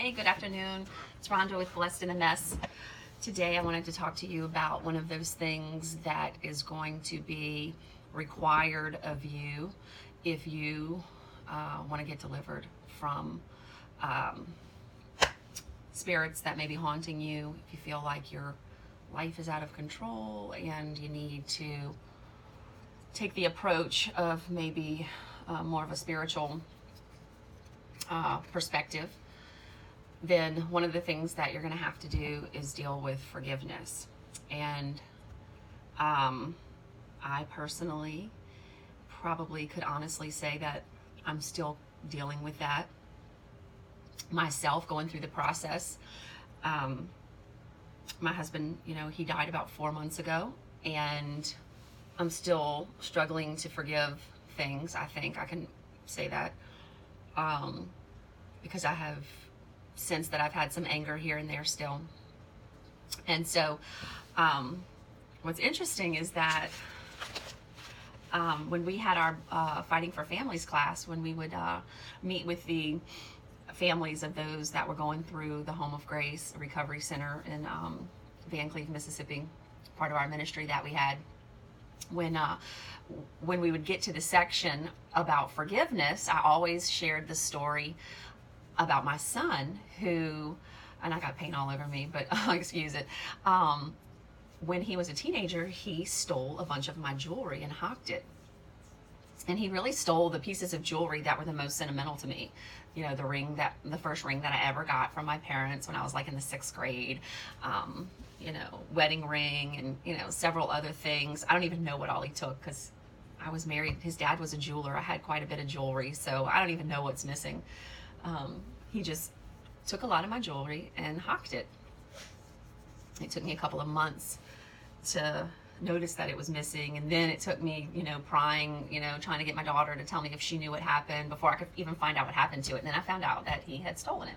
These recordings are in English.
Hey, good afternoon. It's Rhonda with Blessed in a Mess. Today I wanted to talk to you about one of those things that is going to be required of you if you want to get delivered from spirits that may be haunting you. If you feel like your life is out of control and you need to take the approach of maybe more of a spiritual perspective, then one of the things that you're going to have to do is deal with forgiveness. And I personally probably could honestly say that I'm still dealing with that myself, going through the process. My husband, he died about 4 months ago, and I'm still struggling to forgive things. I think I can say that because I have sensed that I've had some anger here and there still. And so what's interesting is that when we had our Fighting for Families class, when we would meet with the families of those that were going through the Home of Grace Recovery Center in Van Cleve, Mississippi, part of our ministry that we had, when we would get to the section about forgiveness, I always shared the story about my son who, and I got paint all over me, but excuse it. When he was a teenager, he stole a bunch of my jewelry and hocked it. And he really stole the pieces of jewelry that were the most sentimental to me. The first ring that I ever got from my parents when I was like in the 6th grade, wedding ring, and, several other things. I don't even know what all he took because I was married. His dad was a jeweler. I had quite a bit of jewelry, so I don't even know what's missing. He just took a lot of my jewelry and hocked it. It took me a couple of months to notice that it was missing, and then it took me, prying, trying to get my daughter to tell me if she knew what happened before I could even find out what happened to it. And then I found out that he had stolen it.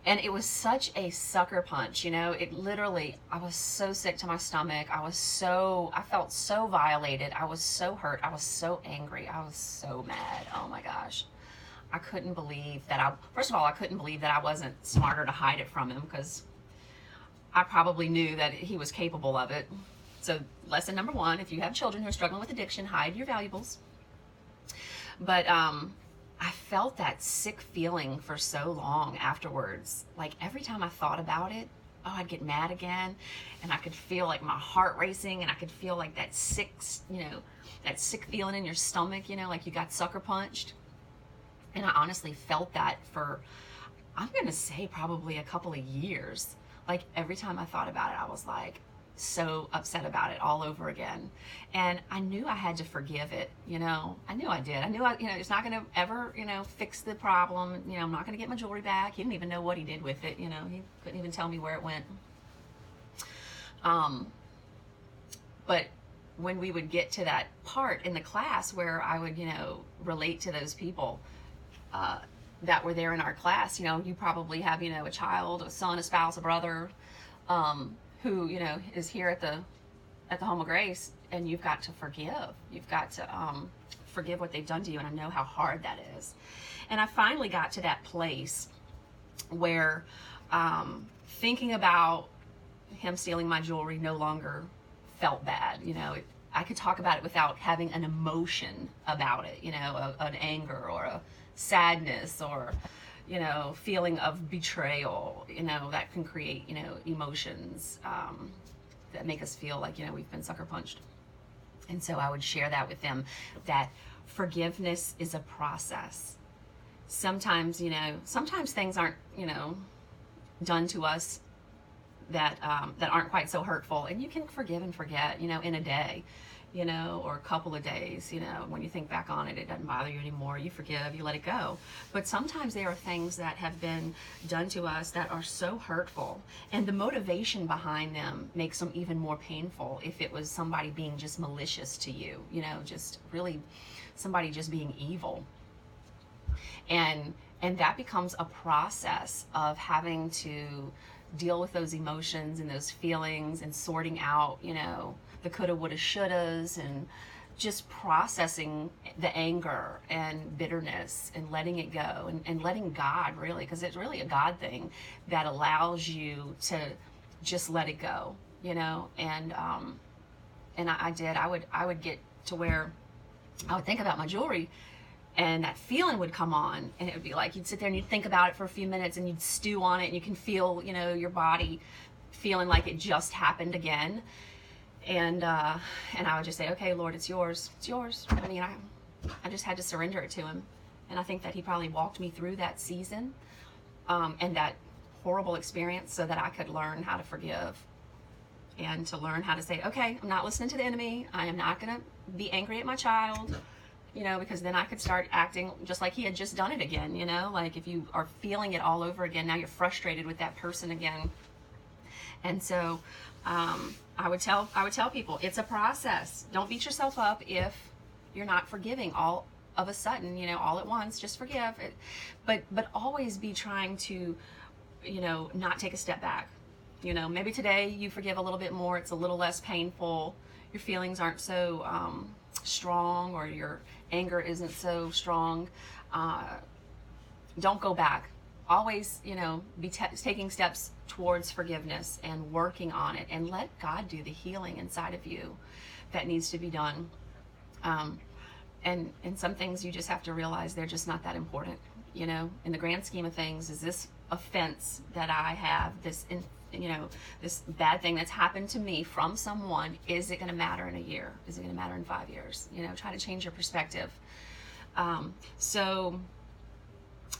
And it was such a sucker punch, it literally, I was so sick to my stomach. I felt so violated. I was so hurt. I was so angry. I was so mad. Oh my gosh. I couldn't believe that first of all, I couldn't believe that I wasn't smarter to hide it from him, because I probably knew that he was capable of it. So lesson number 1, if you have children who are struggling with addiction, hide your valuables. But I felt that sick feeling for so long afterwards. Like every time I thought about it, I'd get mad again, and I could feel like my heart racing, and I could feel like that sick feeling in your stomach, like you got sucker punched. And I honestly felt that for, I'm going to say, probably a couple of years. Like every time I thought about it, I was like so upset about it all over again. And I knew I had to forgive it, I knew I did. I knew it's not going to ever, fix the problem. I'm not going to get my jewelry back. He didn't even know what he did with it. He couldn't even tell me where it went. But when we would get to that part in the class where I would, relate to those people, that were there in our class, you probably have, a child, a son, a spouse, a brother, who, is here at the Home of Grace, and you've got to forgive. You've got to forgive what they've done to you, and I know how hard that is. And I finally got to that place where thinking about him stealing my jewelry no longer felt bad. I could talk about it without having an emotion about it, an anger or a sadness or, feeling of betrayal, that can create, emotions that make us feel like, we've been sucker punched. And so I would share that with them, that forgiveness is a process. Sometimes, sometimes things aren't, done to us that aren't quite so hurtful, and you can forgive and forget, in a day, or a couple of days, when you think back on it, it doesn't bother you anymore. You forgive, you let it go. But sometimes there are things that have been done to us that are so hurtful, and the motivation behind them makes them even more painful. If it was somebody being just malicious to you, just really somebody just being evil. And that becomes a process of having to deal with those emotions and those feelings and sorting out, the coulda, woulda, shouldas, and just processing the anger and bitterness and letting it go, and letting God, really, because it's really a God thing that allows you to just let it go, and I did. I would get to where I would think about my jewelry, and that feeling would come on, and it would be like you'd sit there and you'd think about it for a few minutes, and you'd stew on it, and you can feel, your body feeling like it just happened again. And I would just say, okay, Lord, it's yours. It's yours. I mean, I just had to surrender it to him. And I think that he probably walked me through that season, and that horrible experience, so that I could learn how to forgive, and to learn how to say, okay, I'm not listening to the enemy. I am not going to be angry at my child, because then I could start acting just like he had just done it again, like if you are feeling it all over again, now you're frustrated with that person again. And so I would tell people, it's a process. Don't beat yourself up if you're not forgiving all of a sudden, all at once. Just forgive it, but always be trying to, not take a step back. Maybe today you forgive a little bit more. It's a little less painful. Your feelings aren't so strong, or your anger isn't so strong. Don't go back. Always, be taking steps towards forgiveness and working on it, and let God do the healing inside of you that needs to be done. And some things you just have to realize they're just not that important. In the grand scheme of things, is this offense that I have, this bad thing that's happened to me from someone, is it going to matter in a year? Is it going to matter in 5 years? Try to change your perspective. So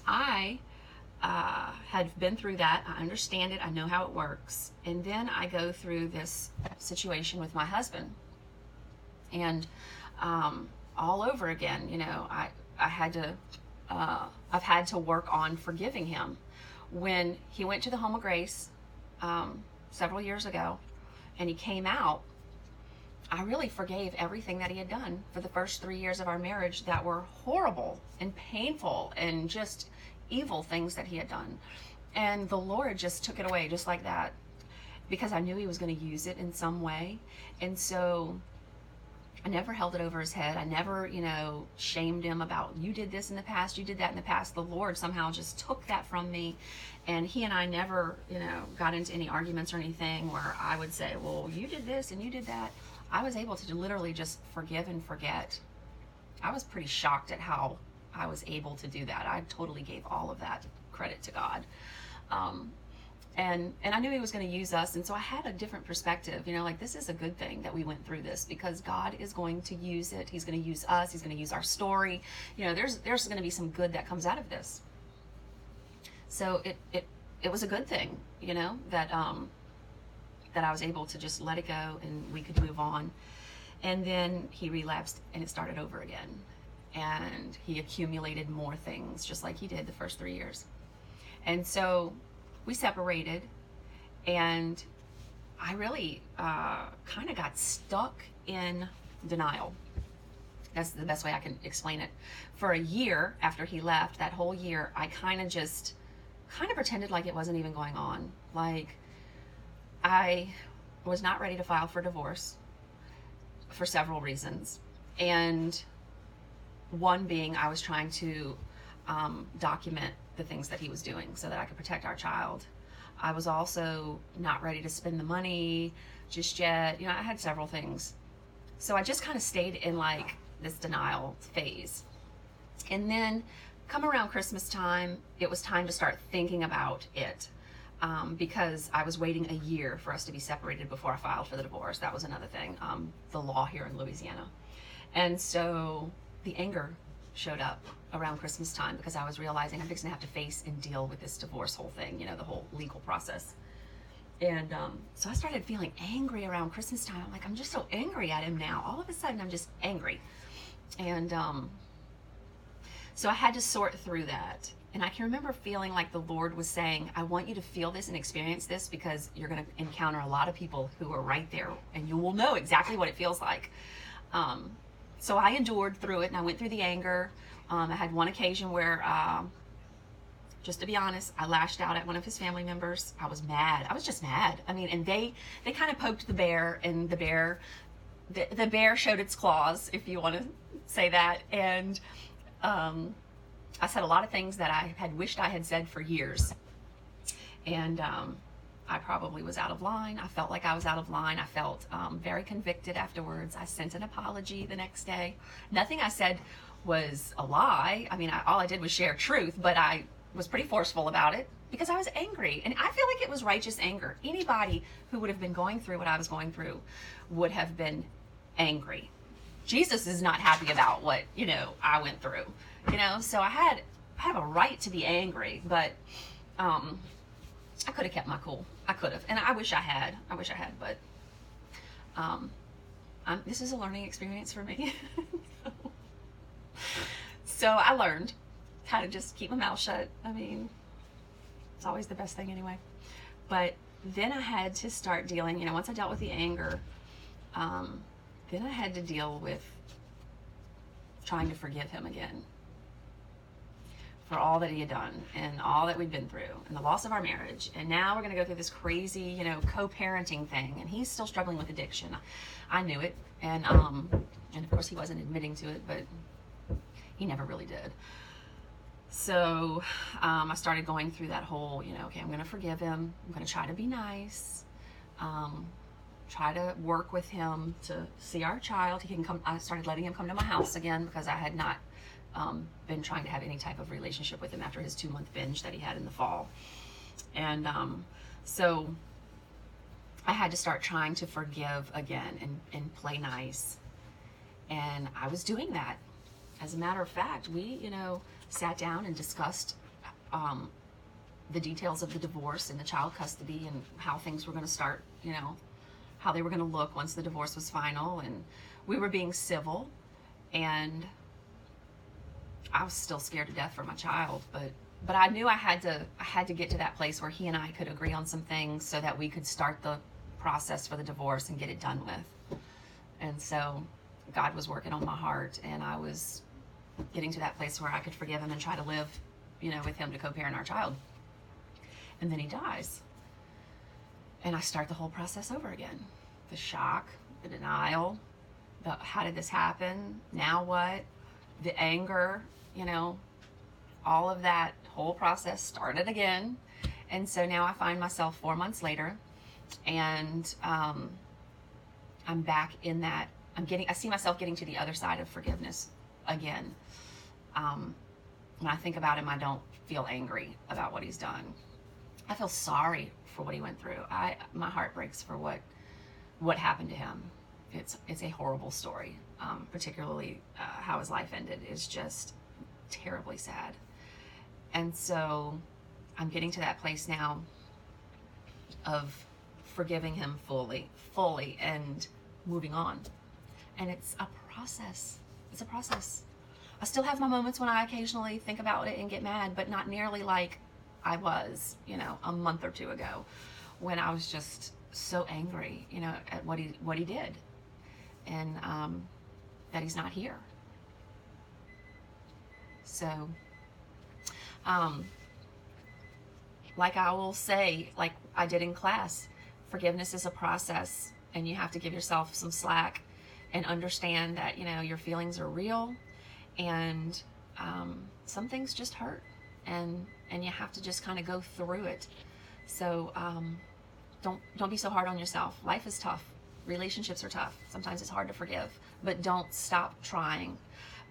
I had been through that. I understand it. I know how it works. And then I go through this situation with my husband, and all over again, I've had to work on forgiving him. When he went to the Home of Grace several years ago, and he came out, I really forgave everything that he had done for the first 3 years of our marriage that were horrible and painful and just evil things that he had done. And the Lord just took it away just like that, because I knew he was going to use it in some way. And so I never held it over his head. I never, shamed him about, you did this in the past, you did that in the past. The Lord somehow just took that from me. And he and I never, got into any arguments or anything where I would say, well, you did this and you did that. I was able to literally just forgive and forget. I was pretty shocked at how I was able to do that. I totally gave all of that credit to God. And I knew he was going to use us. And so I had a different perspective, this is a good thing that we went through this, because God is going to use it. He's going to use us. He's going to use our story. There's going to be some good that comes out of this. So it was a good thing, that I was able to just let it go and we could move on. And then he relapsed and it started over again. And he accumulated more things just like he did the first 3 years. And so we separated, and I really kind of got stuck in denial. That's the best way I can explain it. For a year after he left, that whole year, I kind of pretended like it wasn't even going on. Like, I was not ready to file for divorce for several reasons. And one being, I was trying to document the things that he was doing so that I could protect our child. I was also not ready to spend the money just yet. I had several things. So I just kind of stayed in like this denial phase. And then come around Christmas time, it was time to start thinking about it, because I was waiting a year for us to be separated before I filed for the divorce. That was another thing, the law here in Louisiana. And so the anger showed up around Christmas time, because I was realizing I'm fixing to have to face and deal with this divorce whole thing, the whole legal process. And so I started feeling angry around Christmas time. I'm like, I'm just so angry at him now. All of a sudden, I'm just angry. And so I had to sort through that. And I can remember feeling like the Lord was saying, I want you to feel this and experience this, because you're going to encounter a lot of people who are right there, and you will know exactly what it feels like. So I endured through it, and I went through the anger. I had one occasion where, just to be honest, I lashed out at one of his family members. I was mad. I was just mad. I mean, and they kind of poked the bear, and the bear the bear showed its claws, if you want to say that. And I said a lot of things that I had wished I had said for years. And I probably was out of line. I felt like I was out of line. I felt very convicted afterwards. I sent an apology the next day. Nothing I said was a lie. I mean, all I did was share truth, but I was pretty forceful about it because I was angry. And I feel like it was righteous anger. Anybody who would have been going through what I was going through would have been angry. Jesus is not happy about what, I went through, so I have a right to be angry, but I could have kept my cool. I could have, and I wish I had, but this is a learning experience for me. So I learned how to just keep my mouth shut. I mean, it's always the best thing anyway. But then I had to start dealing, once I dealt with the anger, then I had to deal with trying to forgive him again for all that he had done and all that we'd been through and the loss of our marriage. And now we're going to go through this crazy, co-parenting thing. And he's still struggling with addiction. I knew it. And of course he wasn't admitting to it, but he never really did. So I started going through that whole, okay, I'm going to forgive him. I'm going to try to be nice. Try to work with him to see our child. He can come. I started letting him come to my house again because I had not been trying to have any type of relationship with him after his 2-month binge that he had in the fall. And so I had to start trying to forgive again and play nice. And I was doing that. As a matter of fact, we, sat down and discussed the details of the divorce and the child custody and how things were going to start, how they were going to look once the divorce was final. And we were being civil, and I was still scared to death for my child, but I knew I had to get to that place where he and I could agree on some things so that we could start the process for the divorce and get it done with. And so God was working on my heart, and I was getting to that place where I could forgive him and try to live, with him to co-parent our child. And then he dies. And I start the whole process over again. The shock, the denial, how did this happen? Now what? The anger, all of that whole process started again. And so now I find myself 4 months later, and I'm back in that. I see myself getting to the other side of forgiveness again. When I think about him, I don't feel angry about what he's done. I feel sorry for what he went through. My heart breaks for what happened to him. It's a horrible story. Particularly how his life ended is just terribly sad. And so I'm getting to that place now of forgiving him fully, and moving on. And it's a process. It's a process. I still have my moments when I occasionally think about it and get mad, but not nearly like I was, a month or two ago, when I was just so angry, at what he did, and that he's not here. So, like I will say, like I did in class, forgiveness is a process, and you have to give yourself some slack and understand that, your feelings are real, and some things just hurt, and you have to just kind of go through it. So don't be so hard on yourself. Life is tough. Relationships are tough. Sometimes it's hard to forgive, but don't stop trying,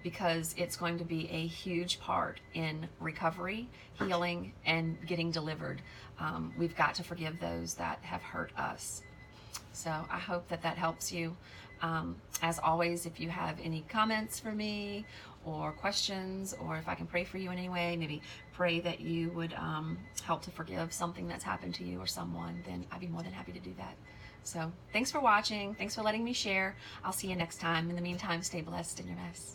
because it's going to be a huge part in recovery, healing, and getting delivered. We've got to forgive those that have hurt us. So I hope that helps you. As always, if you have any comments for me or questions, or if I can pray for you in any way, maybe pray that you would help to forgive something that's happened to you or someone, then I'd be more than happy to do that. So thanks for watching. Thanks for letting me share. I'll see you next time. In the meantime, stay blessed in your mess.